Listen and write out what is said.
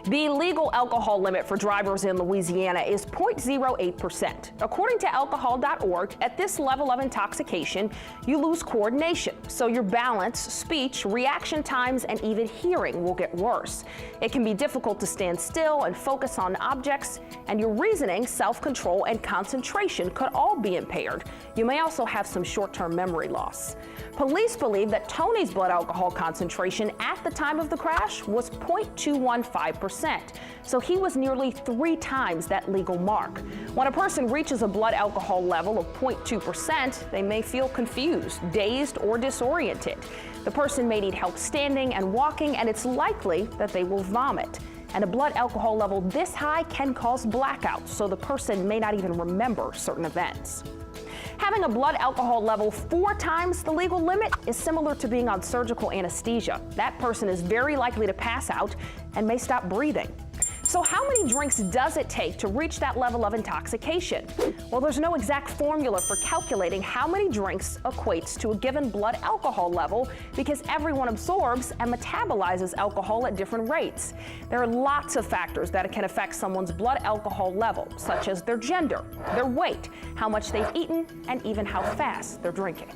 The legal alcohol limit for drivers in Louisiana is 0.08%. According to alcohol.org, at this level of intoxication, you lose coordination, so your balance, speech, reaction times, and even hearing will get worse. It can be difficult to stand still and focus on objects, and your reasoning, self-control, and concentration could all be impaired. You may also have some short-term memory loss. Police believe that Tony's blood alcohol concentration at the time of the crash was 0.215%, so he was nearly 3 times that legal mark. When a person reaches a blood alcohol level of 0.2%, they may feel confused, dazed, or disoriented. The person may need help standing and walking, and it's likely that they will vomit. And a blood alcohol level this high can cause blackouts, so the person may not even remember certain events. Having a blood alcohol level 4 times the legal limit is similar to being on surgical anesthesia. That person is very likely to pass out and may stop breathing. So how many drinks does it take to reach that level of intoxication? Well, there's no exact formula for calculating how many drinks equates to a given blood alcohol level because everyone absorbs and metabolizes alcohol at different rates. There are lots of factors that can affect someone's blood alcohol level, such as their gender, their weight, how much they've eaten, and even how fast they're drinking.